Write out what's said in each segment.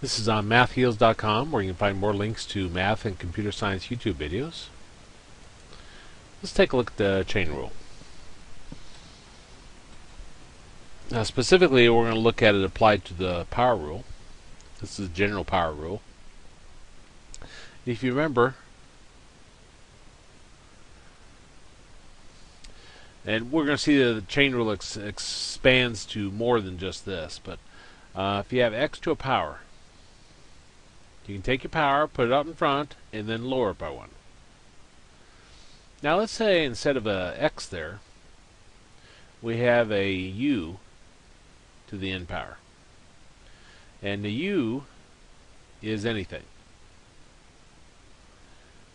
This is on mathheals.com, where you can find more links to math and computer science YouTube videos. Let's take a look at the chain rule. Now, specifically, we're going to look at it applied to the power rule. This is the general power rule. If you remember, and we're going to see that the chain rule expands to more than just this, but if you have x to a power, you can take your power, put it out in front, and then lower it by 1. Now let's say instead of a x there, we have a u to the n power. And the u is anything.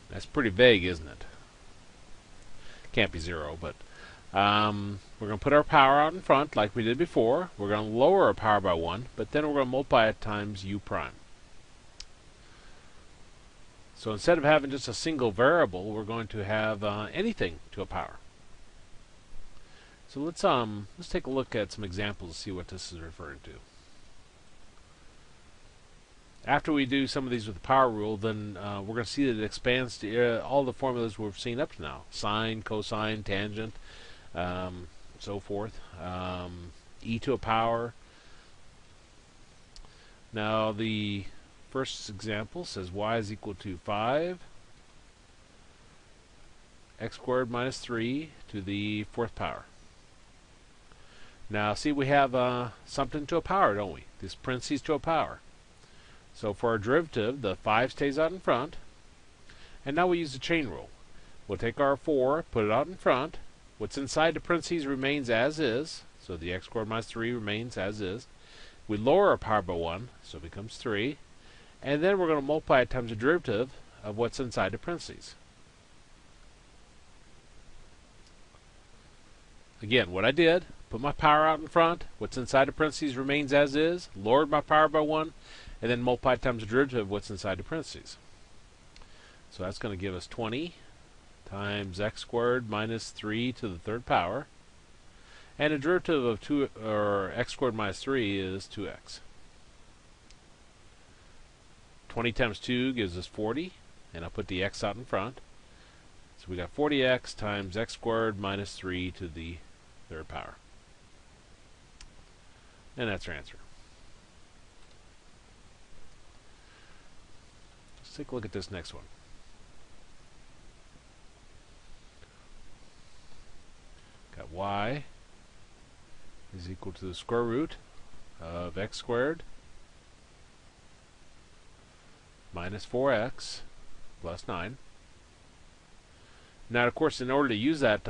That's pretty vague, isn't it? Can't be 0, but we're going to put our power out in front like we did before. We're going to lower our power by 1, but then we're going to multiply it times u prime. So instead of having just a single variable, we're going to have anything to a power. So let's take a look at some examples to see what this is referring to. After we do some of these with the power rule, then we're going to see that it expands to all the formulas we've seen up to now: sine, cosine, tangent, so forth. E to a power. Now the first example says y is equal to 5 x squared minus 3 to the 4th power. Now see, we have something to a power, don't we? This parentheses to a power. So for our derivative, the 5 stays out in front, and now we use the chain rule. We'll take our 4, put it out in front. What's inside the parentheses remains as is, so the x squared minus 3 remains as is. We lower our power by 1, so it becomes 3. And then we're going to multiply it times the derivative of what's inside the parentheses. Again, what I did, put my power out in front, what's inside the parentheses remains as is, lowered my power by 1, and then multiplied times the derivative of what's inside the parentheses. So that's going to give us 20 times x squared minus 3 to the 3rd power. And the derivative of x squared minus 3 is 2x. 20 times 2 gives us 40, and I'll put the x out in front. So we got 40x times x squared minus 3 to the 3rd power. And that's our answer. Let's take a look at this next one. Got y is equal to the square root of x squared minus 4x plus 9. Now, of course, in order to use that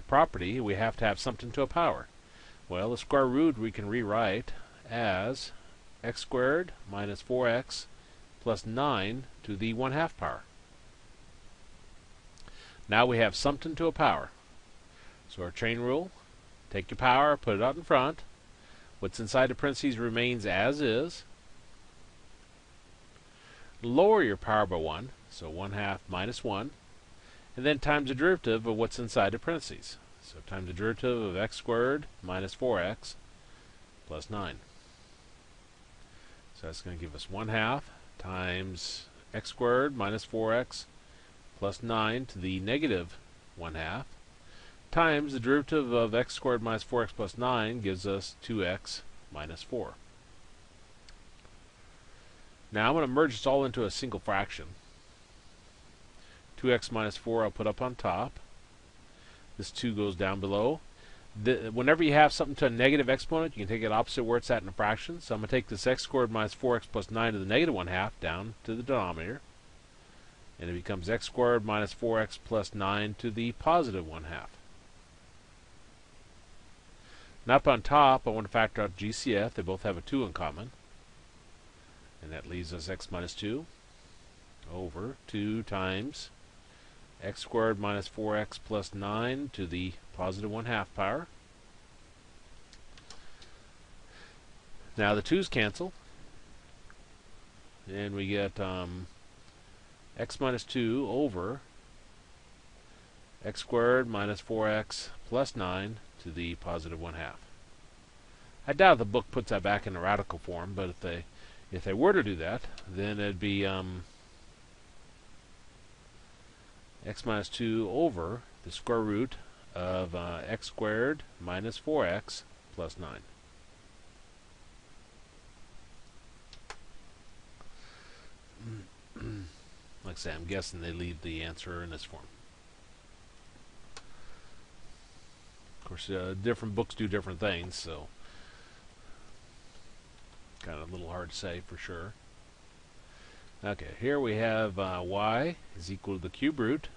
property, we have to have something to a power. Well, the square root we can rewrite as x squared minus 4x plus 9 to the 1/2 power. Now we have something to a power. So our chain rule, take your power, put it out in front. What's inside the parentheses remains as is. Lower your power by 1, so 1/2 minus 1, and then times the derivative of what's inside the parentheses. So times the derivative of x squared minus 4x plus 9. So that's going to give us 1/2 times x squared minus 4x plus 9 to the negative 1/2 times the derivative of x squared minus 4x plus 9 gives us 2x minus 4. Now I'm going to merge this all into a single fraction. 2x minus 4 I'll put up on top. This 2 goes down below. Whenever you have something to a negative exponent, you can take it opposite where it's at in a fraction. So I'm going to take this x squared minus 4x plus 9 to the negative 1/2 down to the denominator. And it becomes x squared minus 4x plus 9 to the positive 1/2. Now up on top, I want to factor out GCF. They both have a 2 in common. And that leaves us x minus 2 over 2 times x squared minus 4x plus 9 to the positive 1/2 power. Now the 2's cancel, and we get x minus 2 over x squared minus 4x plus 9 to the positive 1/2. I doubt the book puts that back in the radical form, but if If they were to do that, then it'd be x minus 2 over the square root of x squared minus 4x plus 9. Like I say, I'm guessing they leave the answer in this form. Of course, different books do different things, so kind of a little hard to say for sure. Okay, here we have y is equal to the cube root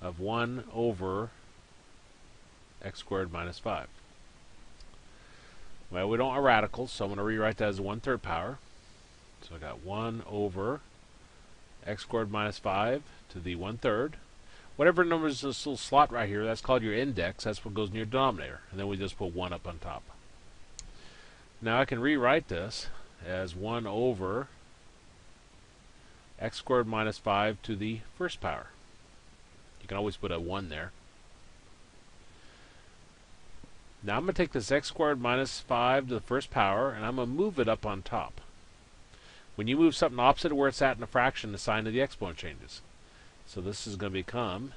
of 1 over x squared minus 5. Well, we don't want radicals, so I'm going to rewrite that as a 1/3 power. So I got 1 over x squared minus 5 to the 1/3. Whatever number is this little slot right here, that's called your index. That's what goes in your denominator. And then we just put 1 up on top. Now I can rewrite this as 1 over x squared minus 5 to the first power. You can always put a 1 there. Now I'm going to take this x squared minus 5 to the first power, and I'm going to move it up on top. When you move something opposite of where it's at in a fraction, the sign of the exponent changes. So this is going to become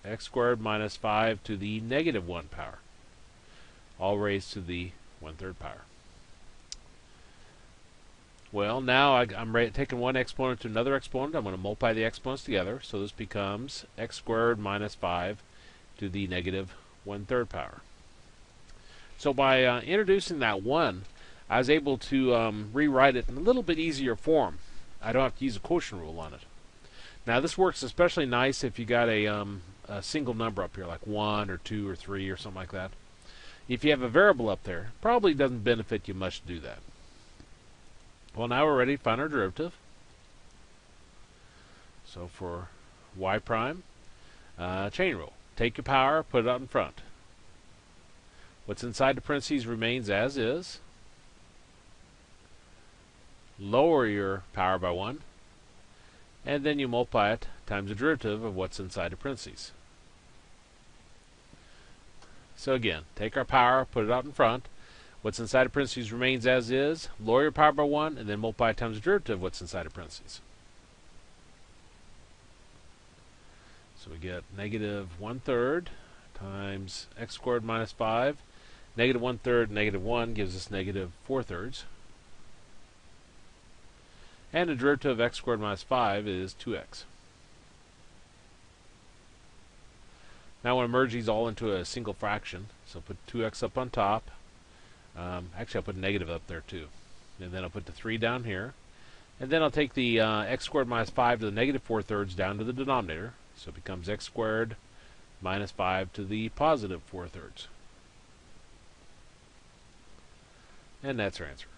x squared minus 5 to the negative 1 power, all raised to the 1/3 power. Well, now I'm taking one exponent to another exponent. I'm going to multiply the exponents together. So this becomes x squared minus 5 to the negative 1/3 power. So by introducing that 1, I was able to rewrite it in a little bit easier form. I don't have to use a quotient rule on it. Now this works especially nice if you got a single number up here, like 1 or 2 or 3 or something like that. If you have a variable up there, probably doesn't benefit you much to do that. Well, now we're ready to find our derivative. So for y prime, chain rule. Take your power, put it out in front. What's inside the parentheses remains as is. Lower your power by 1, and then you multiply it times the derivative of what's inside the parentheses. So again, take our power, put it out in front. What's inside the parentheses remains as is. Lower your power by 1, and then multiply it times the derivative of what's inside the parentheses. So we get negative 1/3 times x squared minus 5. Negative 1/3, negative 1 gives us negative 4/3. And the derivative of x squared minus 5 is 2x. Now I want to merge these all into a single fraction. So put 2x up on top. Actually, I'll put a negative up there too. And then I'll put the 3 down here. And then I'll take the x squared minus 5 to the negative 4/3 down to the denominator. So it becomes x squared minus 5 to the positive 4/3. And that's our answer.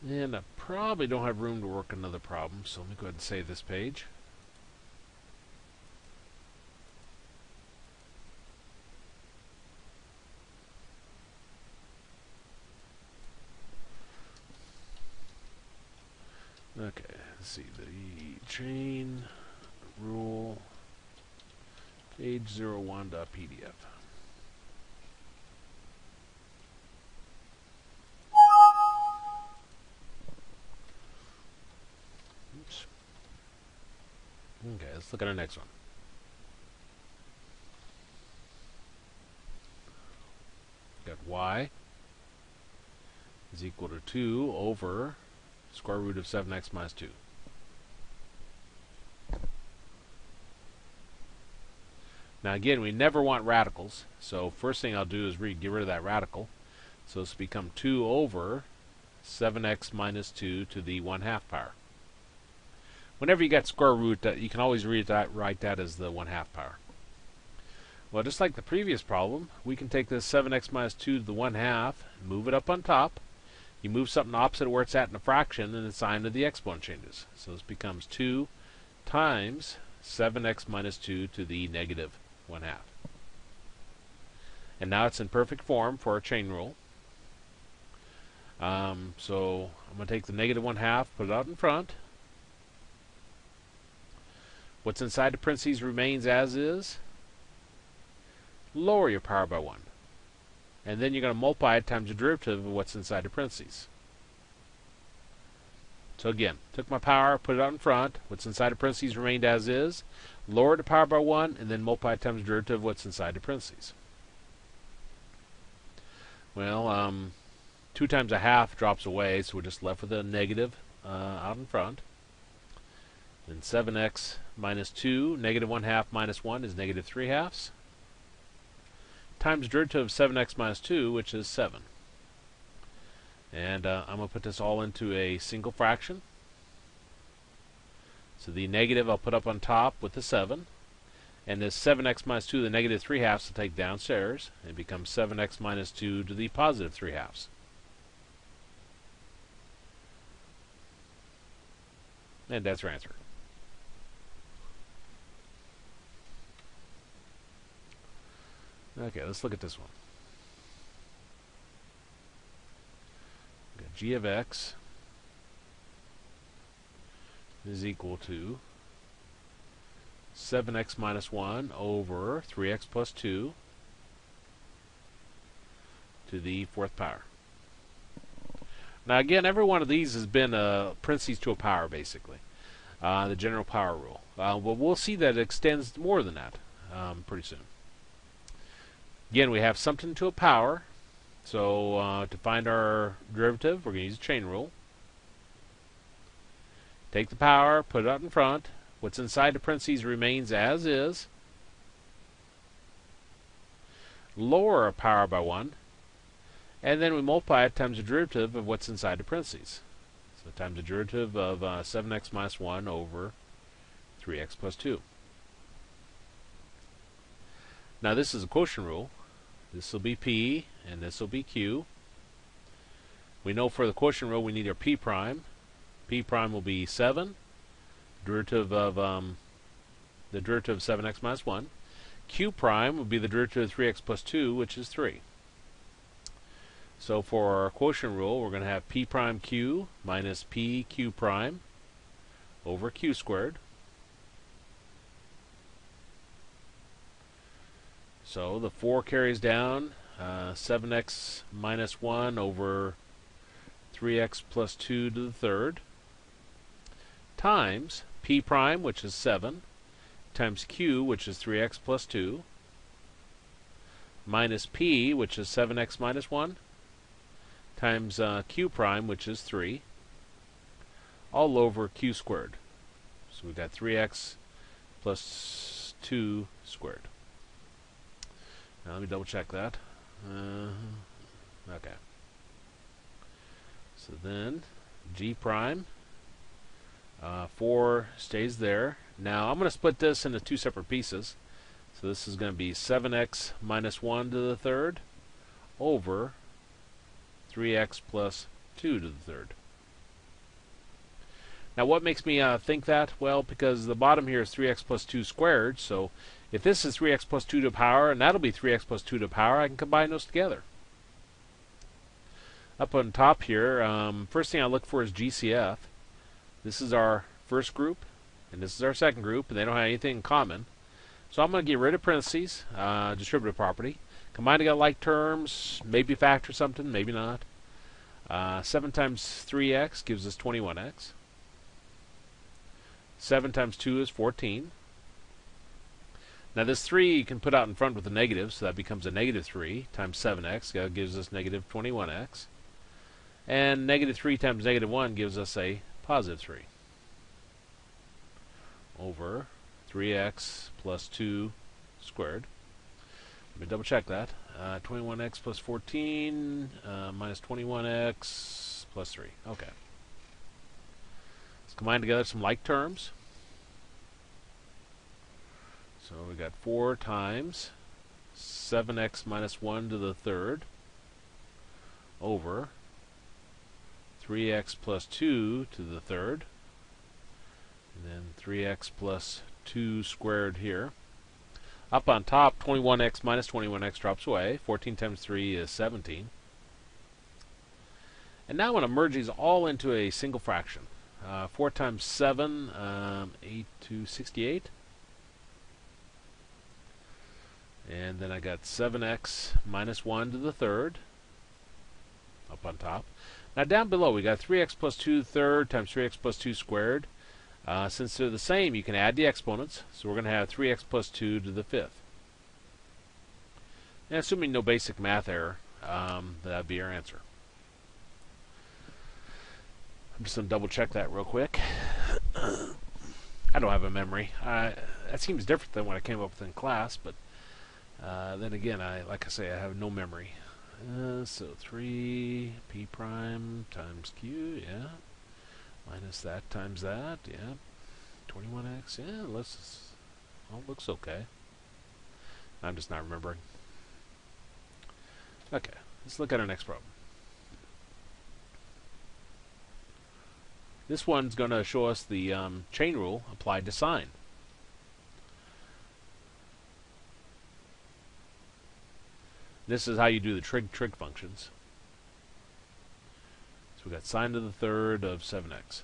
And I probably don't have room to work another problem, so let me go ahead and save this page. Okay, let's see, the chain rule, page 01.pdf. Oops. Okay, let's look at our next one. Got y is equal to 2 over square root of 7x minus 2. Now again, we never want radicals, so first thing I'll do is get rid of that radical. So this will become 2 over 7x minus 2 to the 1/2 power. Whenever you got square root, you can always write that as the 1/2 power. Well, just like the previous problem, we can take this 7x minus 2 to the 1/2, move it up on top. You move something opposite of where it's at in a fraction, and the sign of the exponent changes. So this becomes 2 times 7x minus 2 to the negative 1/2. And now it's in perfect form for our chain rule. So I'm going to take the negative 1/2, put it out in front. What's inside the parentheses remains as is. Lower your power by 1. and then you're going to multiply it times the derivative of what's inside the parentheses. So again, took my power, put it out in front, what's inside the parentheses remained as is, lowered the power by 1, and then multiply it times the derivative of what's inside the parentheses. Well, 2 times a half drops away, so we're just left with a negative out in front. Then 7x minus 2, negative 1/2 minus 1 is negative 3/2, times the derivative of 7x minus 2, which is 7. And I'm going to put this all into a single fraction. So the negative I'll put up on top with the 7. And this 7x minus 2, the negative 3/2 will take downstairs. It becomes 7x minus 2 to the positive 3/2. And that's our answer. Okay, let's look at this one. We've got g of x is equal to 7x minus 1 over 3x plus 2 to the 4th power. Now again, every one of these has been parentheses to a power, basically. The general power rule. But we'll see that it extends more than that pretty soon. Again, we have something to a power. So to find our derivative, we're going to use the chain rule. Take the power, put it out in front. What's inside the parentheses remains as is. Lower our power by 1. And then we multiply it times the derivative of what's inside the parentheses. So times the derivative of 7x minus 1 over 3x plus 2. Now this is a quotient rule. This will be P, and this will be Q. We know for the quotient rule we need our P prime. P prime will be 7. Derivative of the derivative of 7x minus 1. Q prime will be the derivative of 3x plus 2, which is 3. So for our quotient rule, we're going to have P prime Q minus P Q prime over Q squared. So the 4 carries down, 7x minus 1 over 3x plus 2 to the 3rd, times P prime, which is 7, times Q, which is 3x plus 2, minus P, which is 7x minus 1, times Q prime, which is 3, all over Q squared. So we've got 3x plus 2 squared. Now let me double check that. Okay. So then G prime, 4 stays there. Now I'm going to split this into 2 separate pieces. So this is going to be 7x minus 1 to the 3rd over 3x plus 2 to the 3rd. Now what makes me think that? Well, because the bottom here is 3x plus 2 squared, so if this is 3x plus 2 to the power, and that'll be 3x plus 2 to the power, I can combine those together. Up on top here, first thing I look for is GCF. This is our first group, and this is our second group, and they don't have anything in common. So I'm going to get rid of parentheses, distributive property. Combine together like terms, maybe factor something, maybe not. 7 times 3x gives us 21x. 7 times 2 is 14. Now this 3 you can put out in front with a negative, so that becomes a negative 3 times 7x. That gives us negative 21x. And negative 3 times negative 1 gives us a positive 3. Over 3x plus 2 squared. Let me double check that. 21x plus 14 minus 21x plus 3. Okay. Let's combine together some like terms. So we got 4 times 7x minus 1 to the 3rd over 3x plus 2 to the 3rd, and then 3x plus 2 squared here. Up on top, 21x minus 21x drops away. 14 times 3 is 17. And now I'm going to merge these all into a single fraction. 4 times 7, 8 to 68. And then I got 7x minus 1 to the third up on top. Now down below we got 3x plus 2 to the third times 3x plus 2 squared. Since they're the same, you can add the exponents. So we're going to have 3x plus 2 to the fifth. And assuming no basic math error, that would be our answer. I'm just going to double check that real quick. I don't have a memory. That seems different than what I came up with in class, but then again, like I say, I have no memory. So 3 p prime times q, yeah. Minus that times that, yeah. 21x, yeah, looks okay. I'm just not remembering. Okay, let's look at our next problem. This one's going to show us the chain rule applied to sine. This is how you do the trig functions. So we got sine to the third of 7x.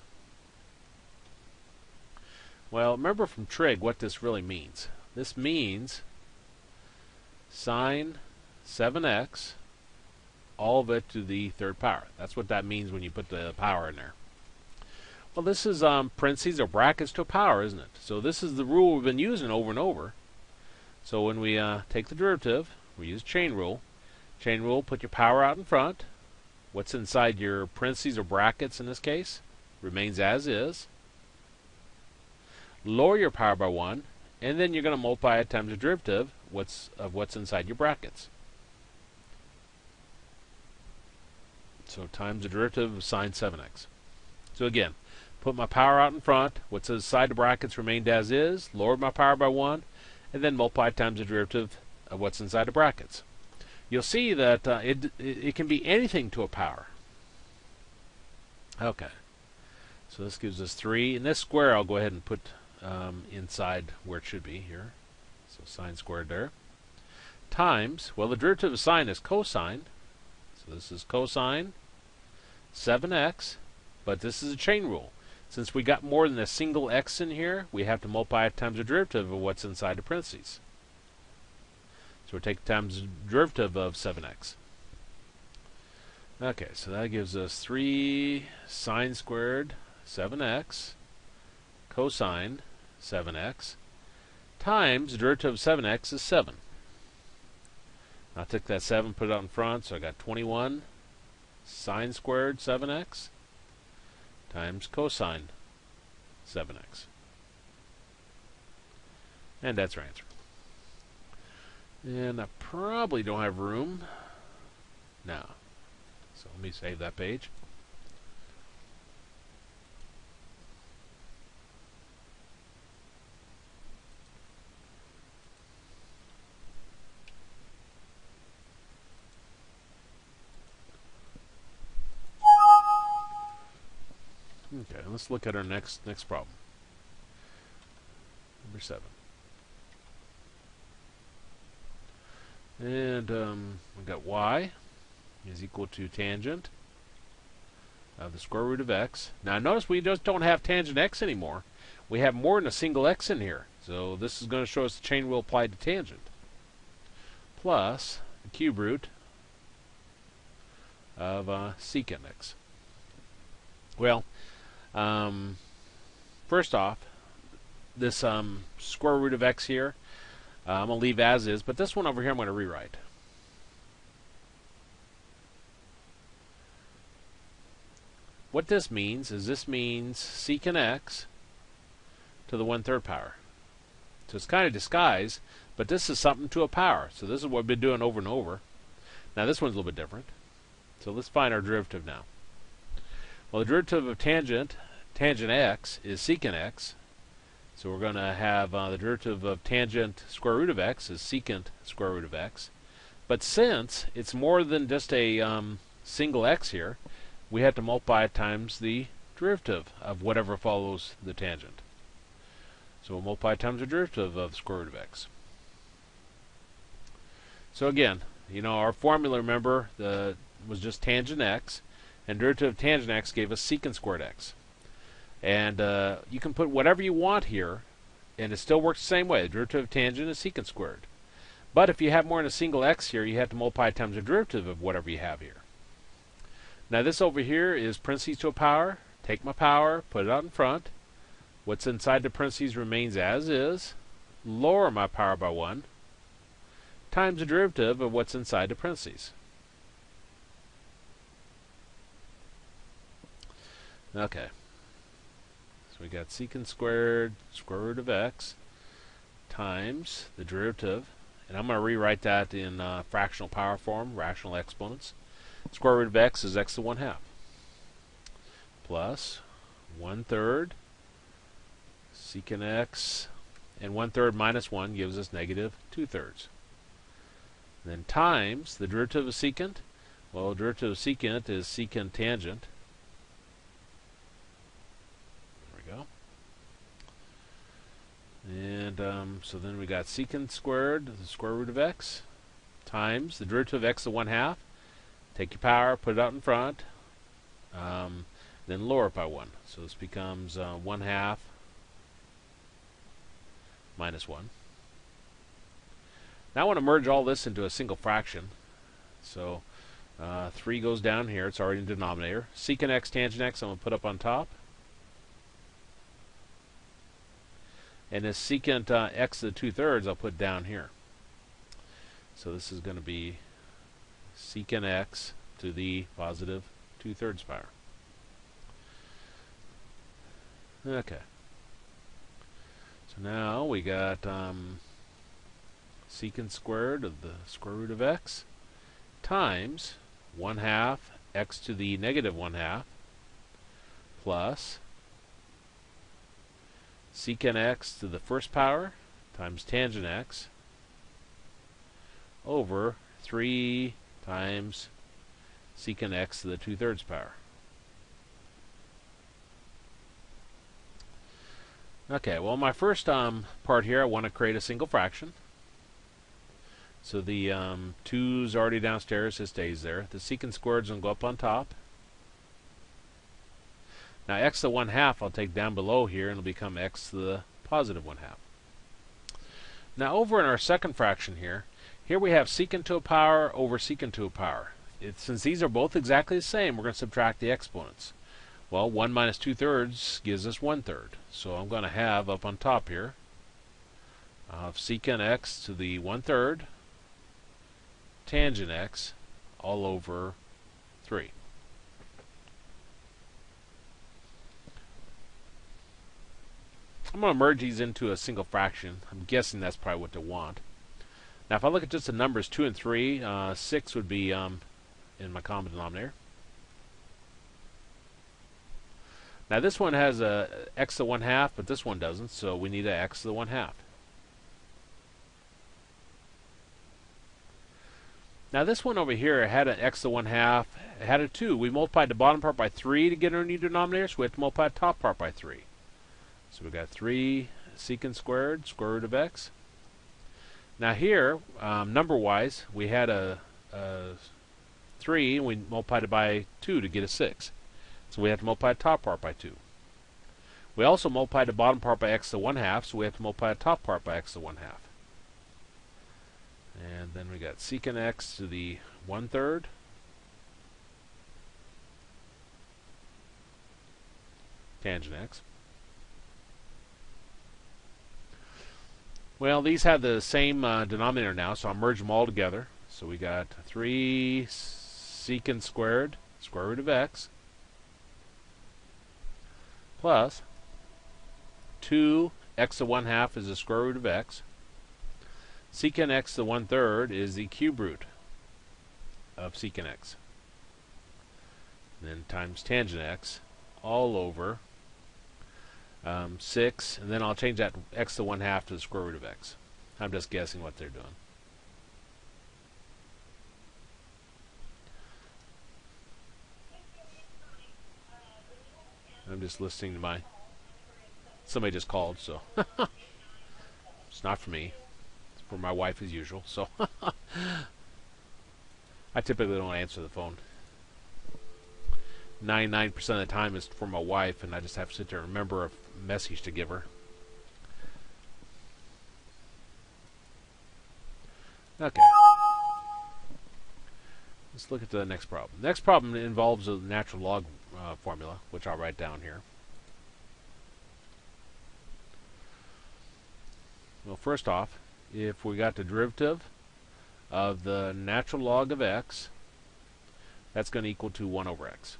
Well, remember from trig what this really means. This means sine 7x, all of it to the third power. That's what that means when you put the power in there. Well, this is parentheses or brackets to a power, isn't it? So this is the rule we've been using over and over. So when we take the derivative, we use chain rule. Chain rule, put your power out in front. What's inside your parentheses or brackets in this case remains as is. Lower your power by 1, and then you're going to multiply it times the derivative of what's inside your brackets. So times the derivative of sine 7x. So again, put my power out in front. What's inside the brackets remained as is. Lowered my power by 1, and then multiply times the derivative of what's inside the brackets. You'll see that it can be anything to a power. Okay. So this gives us 3. And this square I'll go ahead and put inside where it should be here. So sine squared there. Times, well, the derivative of sine is cosine. So this is cosine 7x. But this is a chain rule. Since we got more than a single x in here, we have to multiply it times the derivative of what's inside the parentheses. So we take times the derivative of 7x. Okay, so that gives us 3 sine squared 7x cosine 7x times the derivative of 7x is 7. I'll take that 7, put it out in front, so I got 21 sine squared 7x times cosine 7x. And that's our answer. And I probably don't have room now. So let me save that page. Okay, let's look at our next problem. Number 7. And we got y is equal to tangent of the square root of x. Now notice we just don't have tangent x anymore. We have more than a single x in here. So this is going to show us the chain rule applied to tangent. Plus the cube root of secant x. Well, first off, this square root of x here, I'm going to leave as is, but this one over here I'm going to rewrite. What this means is secant x to the 1/3 power. So it's kind of disguised, but this is something to a power. So this is what we've been doing over and over. Now this one's a little bit different. So let's find our derivative now. Well, the derivative of tangent x is secant x. So we're going to have the derivative of tangent square root of x is secant square root of x. But since it's more than just a single x here, we have to multiply it times the derivative of whatever follows the tangent. So we'll multiply times the derivative of the square root of x. So again, you know, our formula, remember, was just tangent x, and derivative of tangent x gave us secant squared x. And you can put whatever you want here, and it still works the same way. The derivative of tangent is secant squared. But if you have more than a single x here, you have to multiply times the derivative of whatever you have here. Now this over here is parentheses to a power. Take my power, put it out in front. What's inside the parentheses remains as is. Lower my power by 1 times the derivative of what's inside the parentheses. Okay. So we got secant squared square root of x times the derivative, and I'm going to rewrite that in fractional power form, rational exponents. Square root of x is x to 1/2 plus 1/3 secant x, and 1/3 minus 1 gives us negative 2/3. Then times the derivative of secant. Well, the derivative of secant is secant tangent. There we go. And so then we got secant squared, the square root of x, times the derivative of x to 1/2. Take your power, put it out in front, then lower it by 1. So this becomes 1/2 minus 1. Now I want to merge all this into a single fraction. So 3 goes down here. It's already in the denominator. Secant x, tangent x, I'm going to put up on top. And this secant x to the 2/3 I'll put down here. So this is going to be secant x to the positive 2/3 power. Okay. So now we got secant squared of the square root of x times 1/2 x to the negative 1/2 plus secant x to the first power times tangent x over 3 times secant x to the 2/3 power. Okay, well, my first part here, I want to create a single fraction. So the 2's already downstairs, it stays there. The secant squared is going to go up on top. Now x to the 1/2 I'll take down below here, and it'll become x to the positive 1/2. Now over in our second fraction here we have secant to a power over secant to a power. Since these are both exactly the same, we're going to subtract the exponents. Well, 1 minus 2/3 gives us 1/3. So I'm going to have up on top here of secant x to the 1/3 tangent x all over 3. I'm going to merge these into a single fraction. I'm guessing that's probably what they want. Now if I look at just the numbers 2 and 3, 6 would be in my common denominator. Now this one has a x to 1/2, but this one doesn't, so we need a x to the 1/2. Now this one over here had an x to 1/2, it had a 2. We multiplied the bottom part by 3 to get our new denominator, so we have to multiply the top part by 3. So we got 3 secant squared, square root of x. Now here, number-wise, we had a 3, and we multiplied it by 2 to get a 6. So we have to multiply the top part by 2. We also multiplied the bottom part by x to the 1/2, so we have to multiply the top part by x to the 1/2. And then we got secant x to the 1/3 tangent x. Well, these have the same denominator now, so I'll merge them all together. So we got 3 secant squared, square root of x, plus 2 x to 1/2 is the square root of x. Secant x to the 1/3 is the cube root of secant x. And then times tangent x all over 6, and then I'll change that x to 1/2 to the square root of x. I'm just guessing what they're doing. I'm just listening to somebody just called, so it's not for me. It's for my wife as usual, so I typically don't answer the phone. 99% of the time is for my wife, and I just have to sit there and remember a message to give her. Okay. Let's look at the next problem. Next problem involves a natural log formula, which I'll write down here. Well, first off, if we got the derivative of the natural log of x, that's going to equal to 1 over x.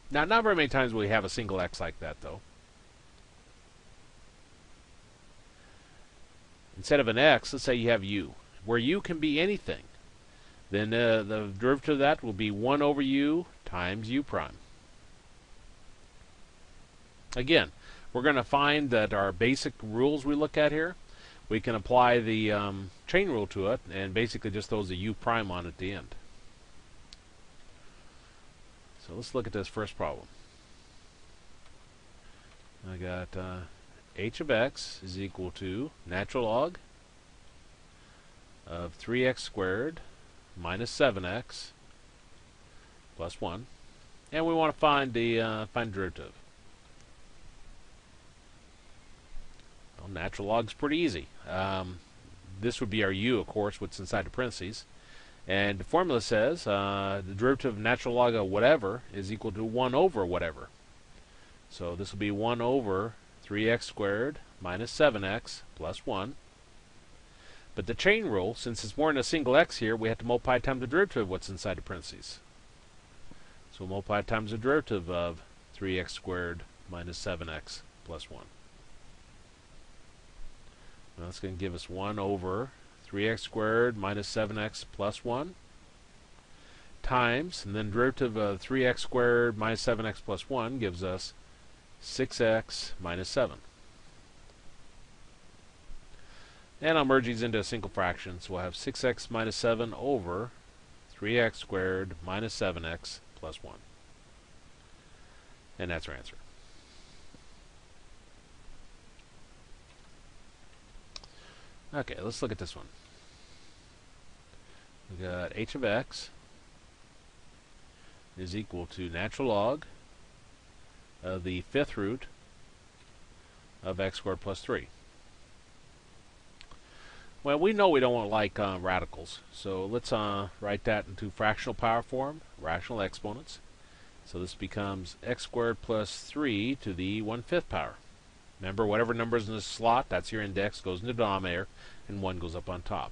Now, not very many times will we have a single x like that, though. Instead of an x, let's say you have u, where u can be anything. Then the derivative of that will be 1 over u times u prime. Again, we're going to find that our basic rules we look at here, we can apply the chain rule to it, and basically just throws a u prime on at the end. So let's look at this first problem. I got h of x is equal to natural log of 3x squared minus 7x plus 1. And we want to find the derivative. Well, natural log is pretty easy. This would be our u, of course, what's inside the parentheses. And the formula says the derivative of natural log of whatever is equal to 1 over whatever. So this will be 1 over 3x squared minus 7x plus 1. But the chain rule, since it's more than a single x here, we have to multiply times the derivative of what's inside the parentheses. So we'll multiply times the derivative of 3x squared minus 7x plus 1. Now that's going to give us 1 over 3x squared minus 7x plus 1 times, and then derivative of 3x squared minus 7x plus 1 gives us 6x minus 7. And I'll merge these into a single fraction, so we'll have 6x minus 7 over 3x squared minus 7x plus 1. And that's our answer. Okay, let's look at this one. We got h of x is equal to natural log of the 5th root of x squared plus 3. Well, we know we don't want to like radicals, so let's write that into fractional power form, rational exponents. So this becomes x squared plus 3 to the 1/5 power. Remember, whatever number is in this slot, that's your index, goes in the denominator, and 1 goes up on top.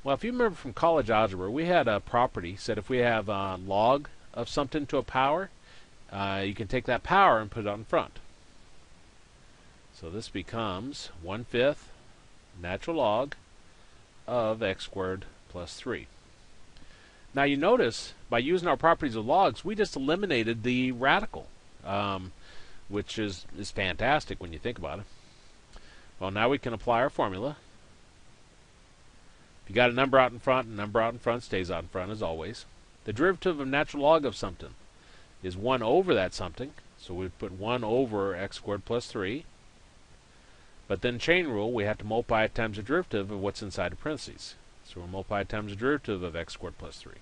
Well, if you remember from college algebra, we had a property said if we have log of something to a power, you can take that power and put it out in front. So this becomes 1/5 natural log of x squared plus 3. Now you notice, by using our properties of logs, we just eliminated the radical, which is fantastic when you think about it. Well, now we can apply our formula. If you got a number out in front, a number out in front stays out in front as always. The derivative of natural log of something is 1 over that something, so we put 1 over x squared plus 3. But then chain rule, we have to multiply it times the derivative of what's inside the parentheses. So we'll multiply it times the derivative of x squared plus 3.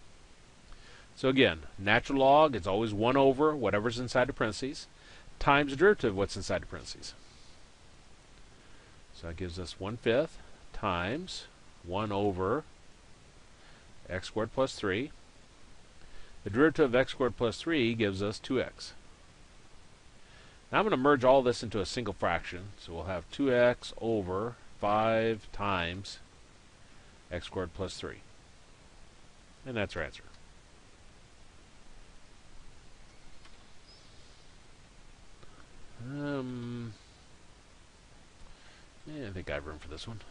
So again, natural log is always 1 over whatever's inside the parentheses times the derivative of what's inside the parentheses. So that gives us 1/5 times 1 over x squared plus 3. The derivative of x squared plus 3 gives us 2x. Now I'm going to merge all this into a single fraction, so we'll have 2x over 5 times x squared plus 3. And that's our answer. Yeah, I think I have room for this one.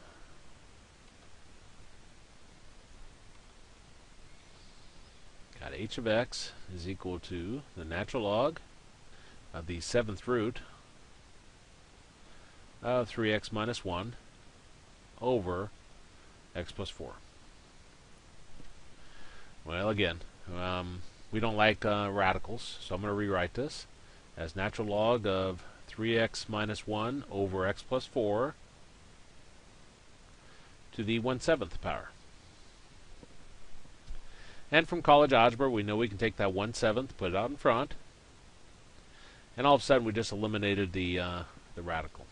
Got h of x is equal to the natural log of the 7th root of 3x minus 1 over x plus 4. Well, again, we don't like radicals, so I'm going to rewrite this as natural log of 3x minus 1 over x plus 4 to the 1/7 power. And from college algebra, we know we can take that 1/7, put it out in front, and all of a sudden we just eliminated the radical.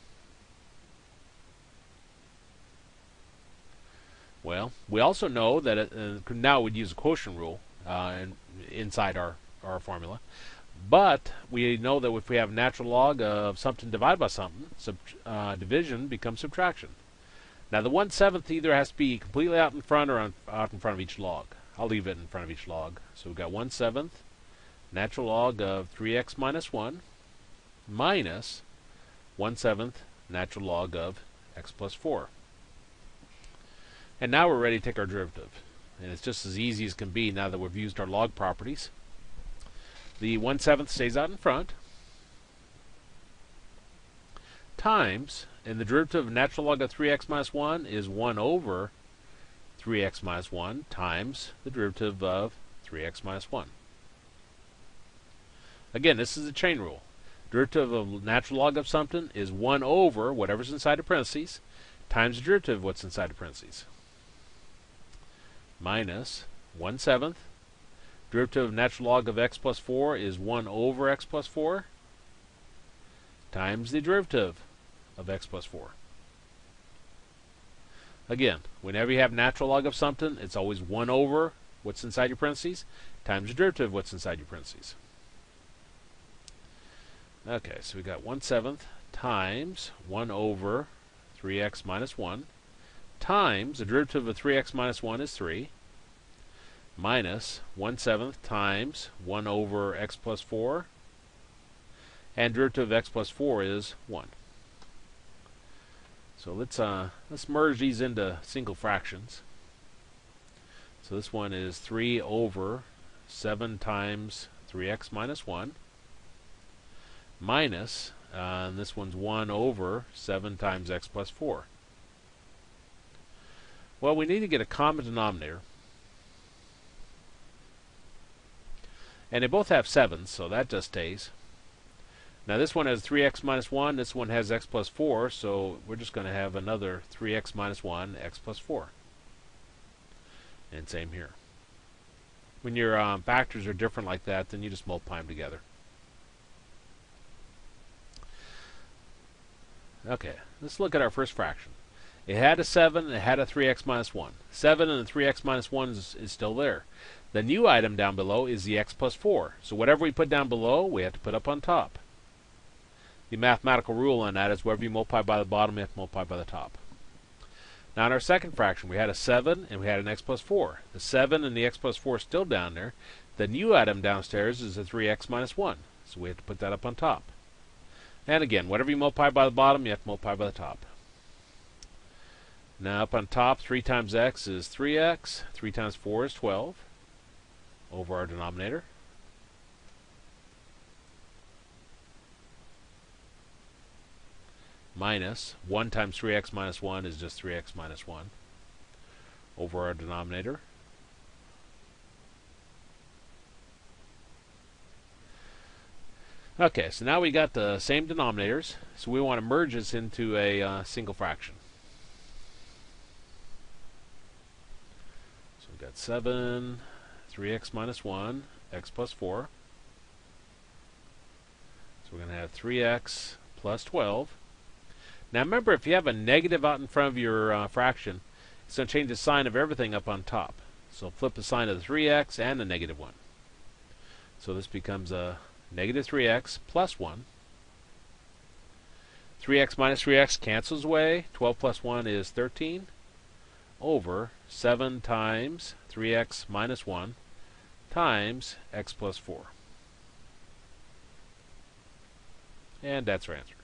Well, we also know that now we'd use a quotient rule inside our formula. But we know that if we have natural log of something divided by something, division becomes subtraction. Now the 1/7 either has to be completely out in front or out in front of each log. I'll leave it in front of each log. So we've got 1/7 natural log of 3x minus 1 minus 1/7 natural log of x plus 4. And now we're ready to take our derivative. And it's just as easy as can be now that we've used our log properties. The 1/7 stays out in front, times, and the derivative of natural log of 3x minus 1 is 1 over 3x minus 1 times the derivative of 3x minus 1. Again, this is a chain rule. Derivative of natural log of something is 1 over whatever's inside the parentheses times the derivative of what's inside the parentheses. Minus 1/7. Derivative of natural log of x plus 4 is 1 over x plus 4 times the derivative of x plus 4. Again, whenever you have natural log of something, it's always 1 over what's inside your parentheses times the derivative of what's inside your parentheses. Okay, so we got 1/7 times 1 over 3x minus 1 times the derivative of 3x minus 1 is 3 minus 1/7 times 1 over x plus 4, and derivative of x plus 4 is 1. So let's merge these into single fractions. So this one is 3 over 7 times 3x minus 1 minus, and this one's 1 over 7 times x plus 4. Well, we need to get a common denominator. And they both have 7s, so that just stays. Now this one has 3x minus 1, this one has x plus 4, so we're just going to have another 3x minus 1, x plus 4. And same here. When your factors are different like that, then you just multiply them together. Okay, let's look at our first fraction. It had a 7, it had a 3x minus 1. 7 and the 3x minus 1 is still there. The new item down below is the x plus 4. So whatever we put down below, we have to put up on top. The mathematical rule on that is whatever you multiply by the bottom, you have to multiply by the top. Now in our second fraction, we had a 7 and we had an x plus 4. The 7 and the x plus 4 is still down there. The new item downstairs is a 3x minus 1. So we have to put that up on top. And again, whatever you multiply by the bottom, you have to multiply by the top. Now up on top, 3 times x is 3x. 3 times 4 is 12 over our denominator. Minus 1 times 3x minus 1 is just 3x minus 1 over our denominator. Okay, so now we got the same denominators, so we want to merge this into a single fraction. So we've got 7, 3x minus 1, x plus 4. So we're going to have 3x plus 12. Now remember, if you have a negative out in front of your fraction, it's going to change the sign of everything up on top. So flip the sign of the 3x and the negative 1. So this becomes a negative 3x plus 1. 3x minus 3x cancels away. 12 plus 1 is 13 over 7 times 3x minus 1 times x plus 4. And that's our answer.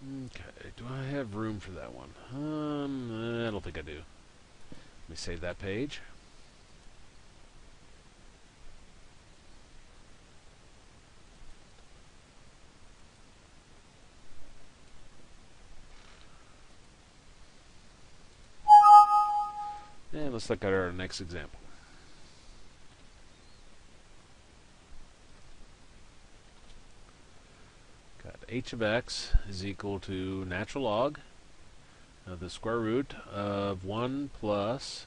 Okay, do I have room for that one? I don't think I do. Let me save that page. And let's look at our next example. Got h of x is equal to natural log of the square root of 1 plus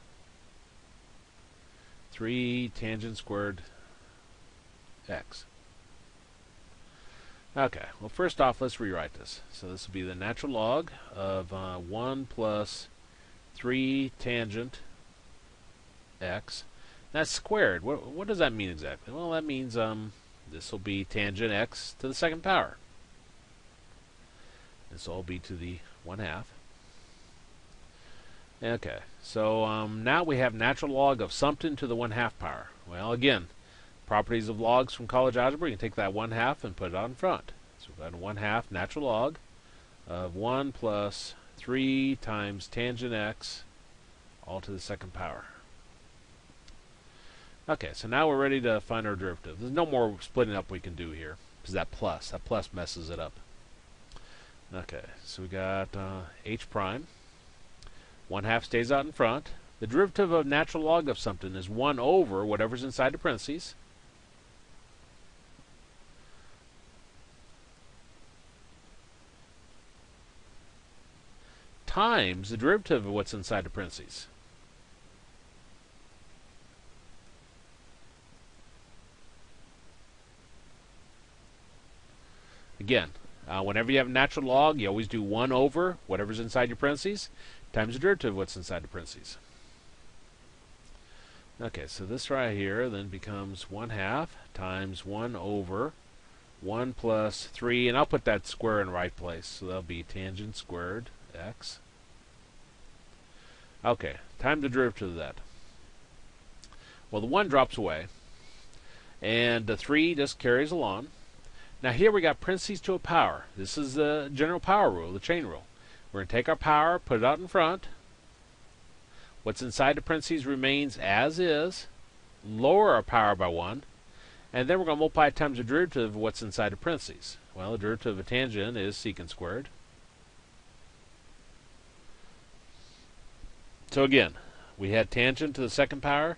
3 tangent squared x. Okay, well first off let's rewrite this. So this will be the natural log of 1 plus 3 tangent x. That's squared. What does that mean exactly? Well, that means this will be tangent x to the second power. This will all be to the 1/2. Okay, so now we have natural log of something to the 1/2 power. Well, again, properties of logs from college algebra, you can take that 1/2 and put it out in front. So we've got a 1/2 natural log of 1 plus 3 times tangent x all to the second power. Okay, so now we're ready to find our derivative. There's no more splitting up we can do here, because that plus messes it up. Okay, so we got h prime. 1/2 stays out in front. The derivative of natural log of something is 1 over whatever's inside the parentheses. Times the derivative of what's inside the parentheses. Again, whenever you have a natural log, you always do 1 over whatever's inside your parentheses times the derivative of what's inside the parentheses. Okay, so this right here then becomes 1/2 times 1 over 1 plus 3, and I'll put that square in the right place, so that'll be tangent squared x. Okay, times the derivative of that. Well, the 1 drops away, and the 3 just carries along. Now here we got parentheses to a power. This is the general power rule, the chain rule. We're going to take our power, put it out in front. What's inside the parentheses remains as is. Lower our power by 1. And then we're going to multiply times the derivative of what's inside the parentheses. Well, the derivative of tangent is secant squared. So again, we had tangent to the second power.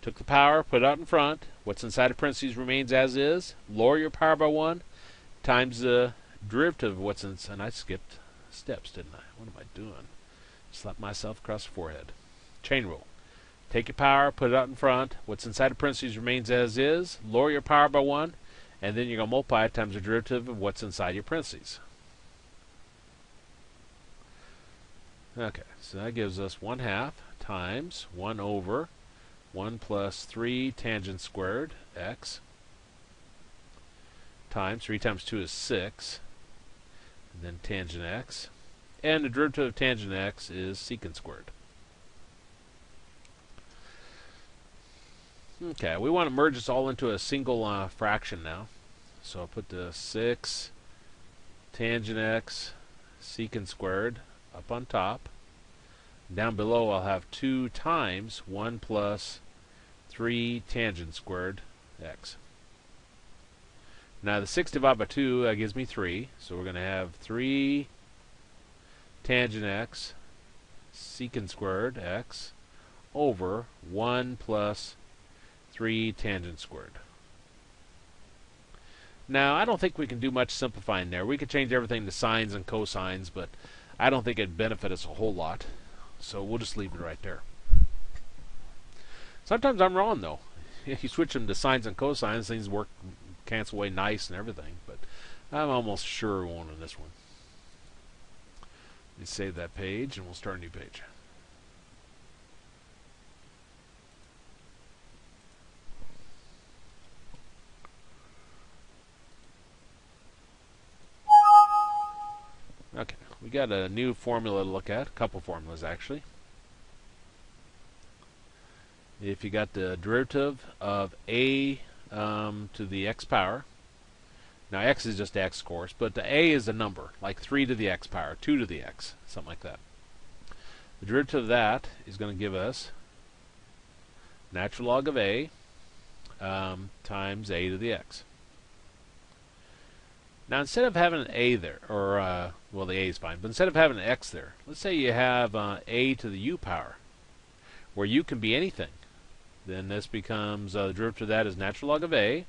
Took the power, put it out in front. What's inside the parentheses remains as is. Lower your power by 1 times the derivative of what's inside. And I skipped steps, didn't I? What am I doing? Slap myself across the forehead. Chain rule. Take your power, put it out in front. What's inside the parentheses remains as is. Lower your power by 1. And then you're going to multiply it times the derivative of what's inside your parentheses. Okay, so that gives us 1/2 times 1 over 1 plus 3 tangent squared x times 3 times 2 is 6, and then tangent x, and the derivative of tangent x is secant squared. Okay, we want to merge this all into a single fraction now. So I'll put the 6 tangent x secant squared up on top. Down below I'll have 2 times 1 plus 3 tangent squared x. Now the 6 divided by 2 gives me 3, so we're going to have 3 tangent x secant squared x over 1 plus 3 tangent squared. Now I don't think we can do much simplifying there. We could change everything to sines and cosines, but I don't think it'd benefit us a whole lot. So we'll just leave it right there. Sometimes I'm wrong though. You switch them to sines and cosines, things work, cancel away nice and everything, but I'm almost sure we won't on this one. Let me save that page and we'll start a new page. Okay, we got a new formula to look at, a couple formulas actually. If you got the derivative of a to the x power, now x is just x, of course, but the a is a number, like 3 to the x power, 2 to the x, something like that. The derivative of that is going to give us natural log of a times a to the x. Now instead of having an a there, or well the a is fine, but instead of having an x there, let's say you have a to the u power, where u can be anything. Then this becomes, the derivative of that is natural log of a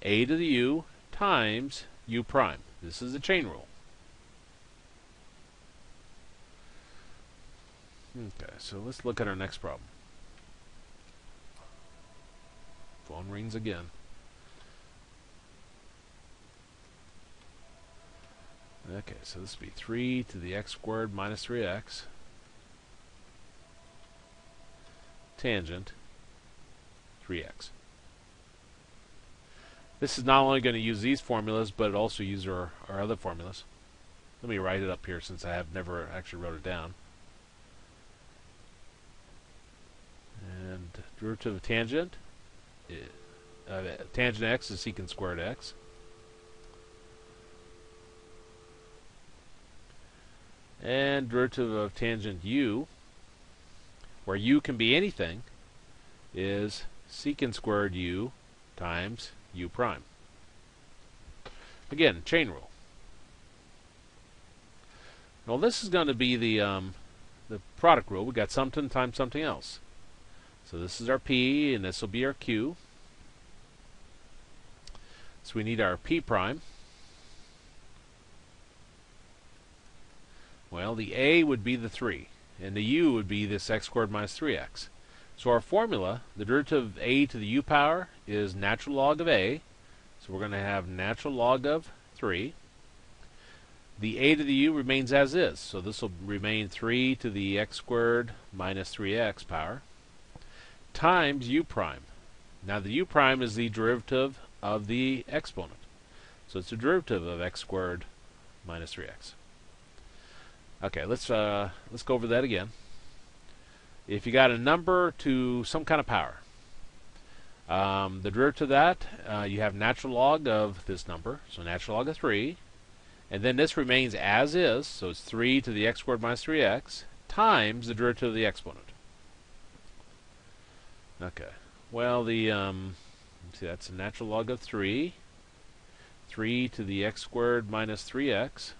to the u times u prime. This is the chain rule. Okay, so let's look at our next problem. Phone rings again. Okay, so this would be 3 to the x squared minus 3x tangent 3x. This is not only going to use these formulas, but it also use our other formulas. Let me write it up here since I have never actually wrote it down. And derivative of tangent x is secant squared x. And derivative of tangent u, where u can be anything, is secant squared u times u prime. Again, chain rule. Well, this is going to be the product rule. We got something times something else. So this is our p, and this will be our q. So we need our p prime. Well, the a would be the 3, and the u would be this x squared minus 3x. So our formula, the derivative of a to the u power, is natural log of a. So we're going to have natural log of 3. The a to the u remains as is, so this will remain 3 to the x squared minus 3x power times u prime. Now the u prime is the derivative of the exponent. So it's the derivative of x squared minus 3x. Okay, let's go over that again. If you got a number to some kind of power, the derivative of that, you have natural log of this number, so natural log of 3. And then this remains as is, so it's 3 to the x squared minus 3x times the derivative of the exponent. Okay, well, let's see, that's a natural log of 3 to the x squared minus 3x,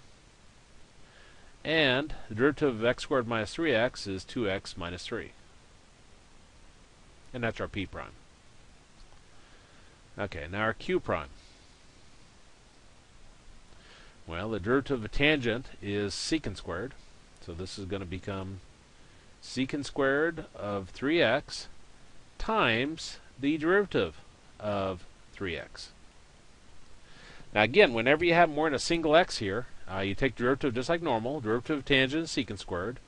and the derivative of x squared minus 3x is 2x minus 3. And that's our p prime. Okay, now our q prime. Well, the derivative of tangent is secant squared, so this is going to become secant squared of 3x times the derivative of 3x. Now again, whenever you have more than a single x here, you take derivative just like normal. Derivative of tangent is secant squared.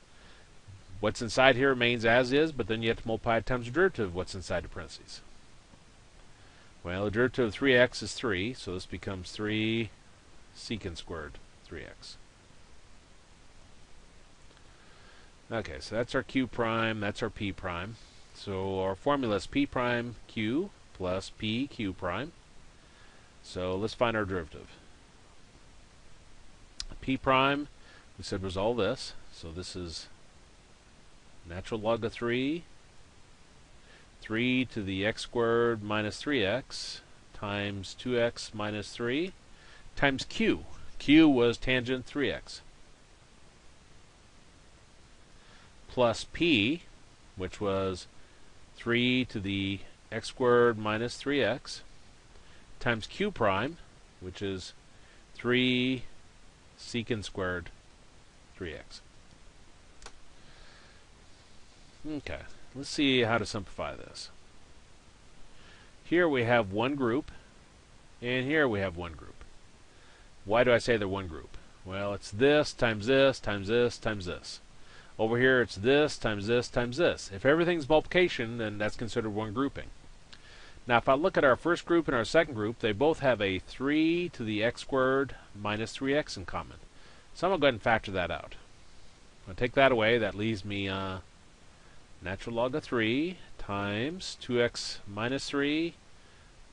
What's inside here remains as is, but then you have to multiply it times the derivative of what's inside the parentheses. Well, the derivative of 3x is 3, so this becomes 3 secant squared 3x. Okay, so that's our q prime, that's our p prime. So our formula is p prime q plus p q prime. So let's find our derivative. P prime, we said, was all this. So this is natural log of 3 to the x squared minus 3x times 2x minus 3 times q. Q was tangent 3x. Plus p, which was 3 to the x squared minus 3x times q prime, which is 3 secant squared 3x. Okay, let's see how to simplify this. Here we have one group, and here we have one group. Why do I say they're one group? Well, it's this times this times this times this. Over here it's this times this times this. If everything's multiplication, then that's considered one grouping. Now if I look at our first group and our second group, they both have a 3 to the x squared minus 3x in common. So I'm going to go ahead and factor that out. I'll take that away. That leaves me natural log of 3 times 2x minus 3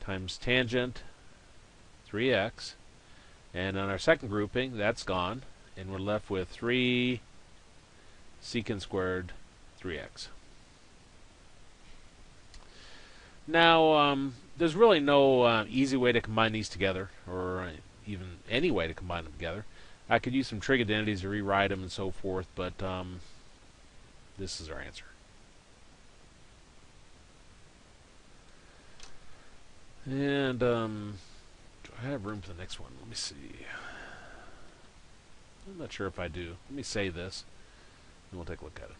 times tangent 3x. And on our second grouping, that's gone. And we're left with 3 secant squared 3x. Now, there's really no easy way to combine these together, or even any way to combine them together. I could use some trig identities to rewrite them and so forth, but this is our answer. And do I have room for the next one? Let me see. I'm not sure if I do. Let me save this, and we'll take a look at it.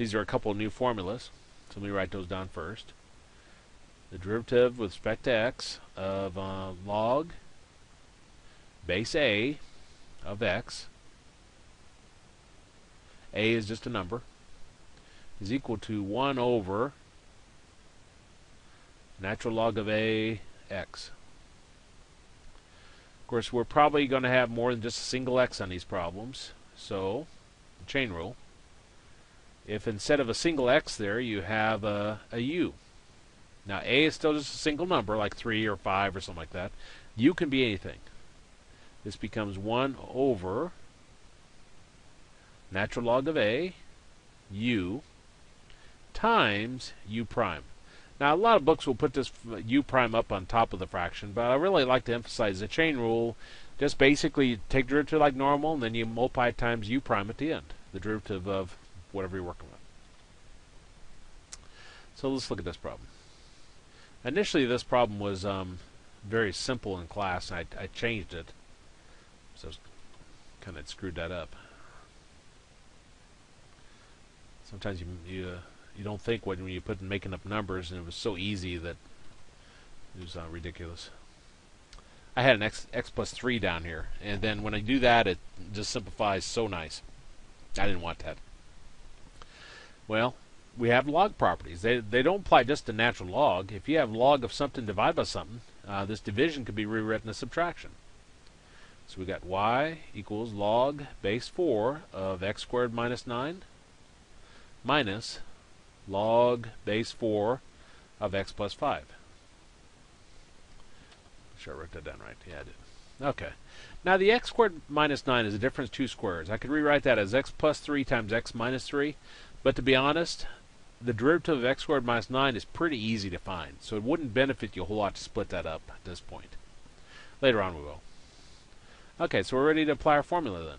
These are a couple of new formulas, so let me write those down first. The derivative with respect to x of log base a of x, a is just a number, is equal to 1 over natural log of a x. Of course, we're probably going to have more than just a single x on these problems, so the chain rule. If instead of a single x there, you have a u. Now, a is still just a single number, like 3 or 5 or something like that. U can be anything. This becomes 1 over natural log of a, u, times u prime. Now, a lot of books will put this u prime up on top of the fraction, but I really like to emphasize the chain rule. Just basically take derivative like normal, and then you multiply it times u prime at the end, the derivative of whatever you're working with. So let's look at this problem. Initially, this problem was very simple in class, and I changed it, so kind of screwed that up. Sometimes you don't think when you put making up numbers, and it was so easy that it was ridiculous. I had an x plus 3 down here, and then when I do that, it just simplifies so nice. I didn't want that. Well, we have log properties. They don't apply just to natural log. If you have log of something divided by something, this division could be rewritten as subtraction. So we got y equals log base 4 of x squared minus 9 minus log base 4 of x plus 5. I'm sure I wrote that down right. Yeah, I did. Okay. Now the x squared minus 9 is a difference of 2 squares. I could rewrite that as x plus 3 times x minus 3. But to be honest, the derivative of x squared minus 9 is pretty easy to find. So it wouldn't benefit you a whole lot to split that up at this point. Later on we will. Okay, so we're ready to apply our formula then.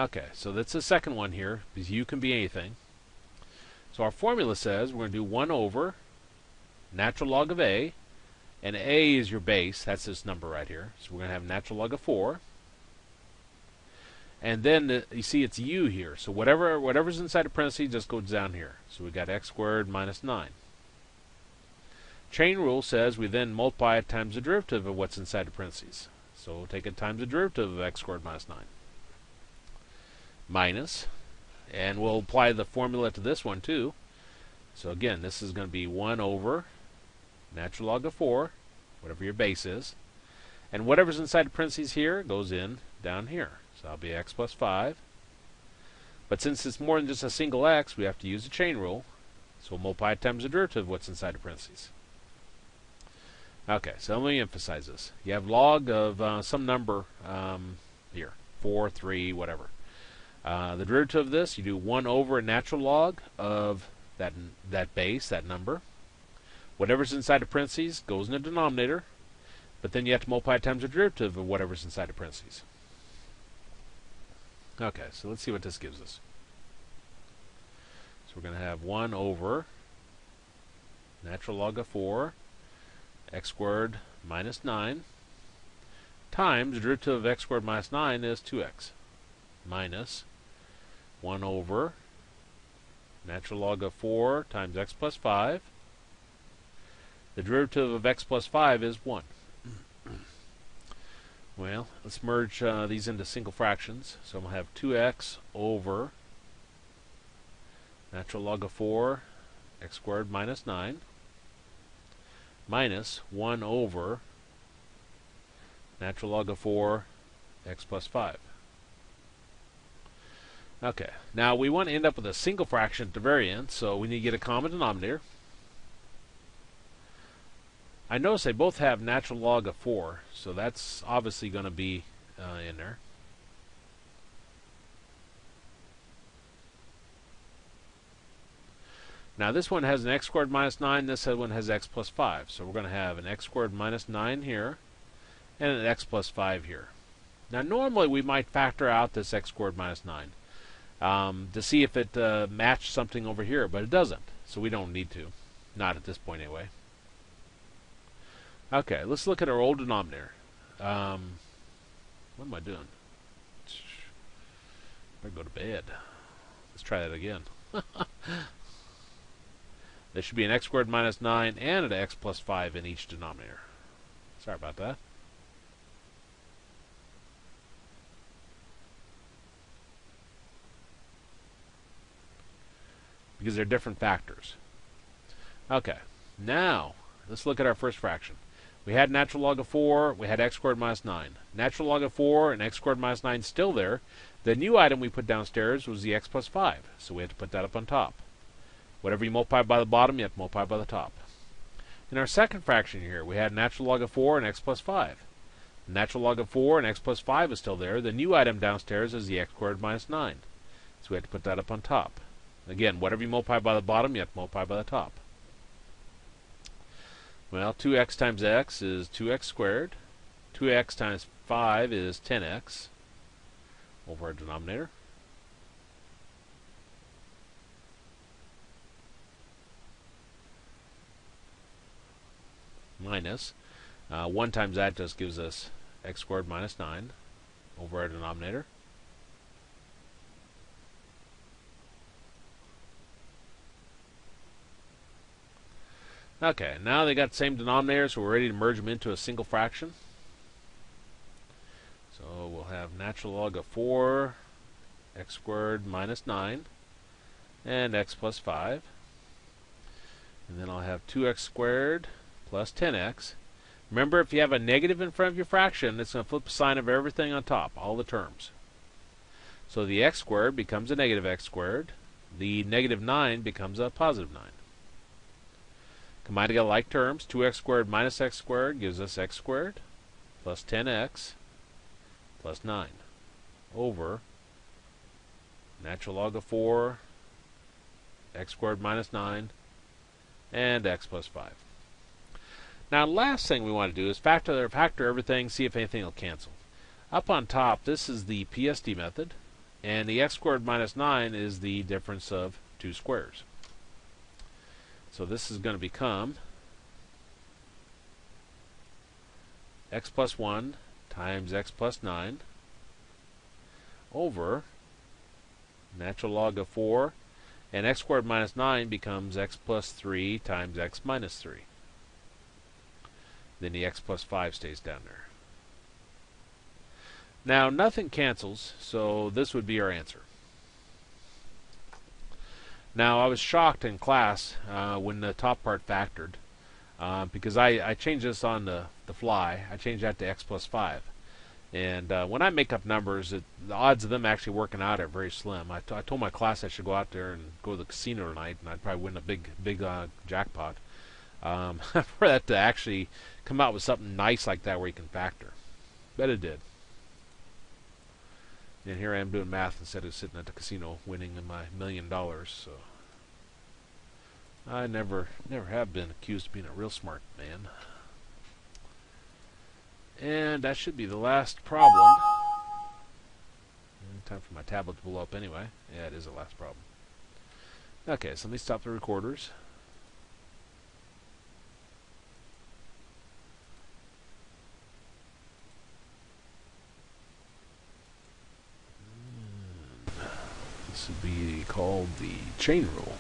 Okay, so that's the second one here, because u can be anything. So our formula says we're going to do 1 over natural log of a, and a is your base. That's this number right here. So we're going to have natural log of 4. And then you see it's u here. So whatever's inside the parentheses just goes down here. So we got x squared minus 9. Chain rule says we then multiply it times the derivative of what's inside the parentheses. So we'll take it times the derivative of x squared minus 9. Minus, and we'll apply the formula to this one too. So again, this is going to be 1 over natural log of 4, whatever your base is. And whatever's inside the parentheses here goes in down here. So that'll be x plus 5. But since it's more than just a single x, we have to use the chain rule. So we'll multiply it times the derivative of what's inside the parentheses. Okay, so let me emphasize this. You have log of some number here, 4, 3, whatever. The derivative of this, you do 1 over a natural log of that base, that number. Whatever's inside the parentheses goes in the denominator, but then you have to multiply it times the derivative of whatever's inside the parentheses. Okay, so let's see what this gives us. So we're going to have 1 over natural log of 4, x squared minus 9, times the derivative of x squared minus 9 is 2x, minus 1 over natural log of 4 times x plus 5. The derivative of x plus 5 is 1. Well, let's merge these into single fractions. So I'm going to have 2x over natural log of 4 x squared minus 9 minus 1 over natural log of 4 x plus 5. Okay, now we want to end up with a single fraction at the very end, so we need to get a common denominator. I notice they both have natural log of 4, so that's obviously going to be in there. Now this one has an x squared minus 9, this one has x plus 5. So we're going to have an x squared minus 9 here, and an x plus 5 here. Now normally we might factor out this x squared minus 9 to see if it matched something over here, but it doesn't, so we don't need to. Not at this point anyway. Okay, let's look at our old denominator. What am I doing? I go to bed. Let's try that again. There should be an x squared minus 9 and an x plus 5 in each denominator. Sorry about that. Because they're different factors. Okay, now let's look at our first fraction. We had natural log of 4, we had x squared minus 9. Natural log of 4 and x squared minus 9 still there. The new item we put downstairs was the x plus 5, so we had to put that up on top. Whatever you multiply by the bottom, you have to multiply by the top. In our second fraction here, we had natural log of 4 and x plus 5. Natural log of 4 and x plus 5 is still there. The new item downstairs is the x squared minus 9, so we had to put that up on top. Again, whatever you multiply by the bottom, you have to multiply by the top. Well, 2x times x is 2x squared. 2x times 5 is 10x over our denominator. Minus 1 times that just gives us x squared minus 9 over our denominator. Okay, now they got the same denominator, so we're ready to merge them into a single fraction. So we'll have natural log of 4 x squared minus 9 and x plus 5. And then I'll have 2x squared plus 10x. Remember, if you have a negative in front of your fraction, it's going to flip the sign of everything on top, all the terms. So the x squared becomes a negative x squared. The negative 9 becomes a positive 9. Combine together like terms. 2x squared minus x squared gives us x squared plus 10x plus 9 over natural log of 4 x squared minus 9 and x plus 5. Now, the last thing we want to do is factor everything, see if anything will cancel. Up on top, this is the PSD method, and the x squared minus 9 is the difference of two squares. So this is going to become x plus 1 times x plus 9 over natural log of 4, and x squared minus 9 becomes x plus 3 times x minus 3. Then the x plus 5 stays down there. Now, nothing cancels, so this would be our answer. Now, I was shocked in class when the top part factored, because I changed this on the fly. I changed that to x plus 5. And when I make up numbers, the odds of them actually working out are very slim. I told my class I should go out there and go to the casino tonight, and I'd probably win a big jackpot. For that to actually come out with something nice like that where you can factor. Bet it did. And here I am doing math instead of sitting at the casino winning my $1 million. So I never have been accused of being a real smart man. And that should be the last problem. Time for my tablet to blow up anyway. Yeah, it is the last problem. Okay, so let me stop the recorders. This would be called the chain rule.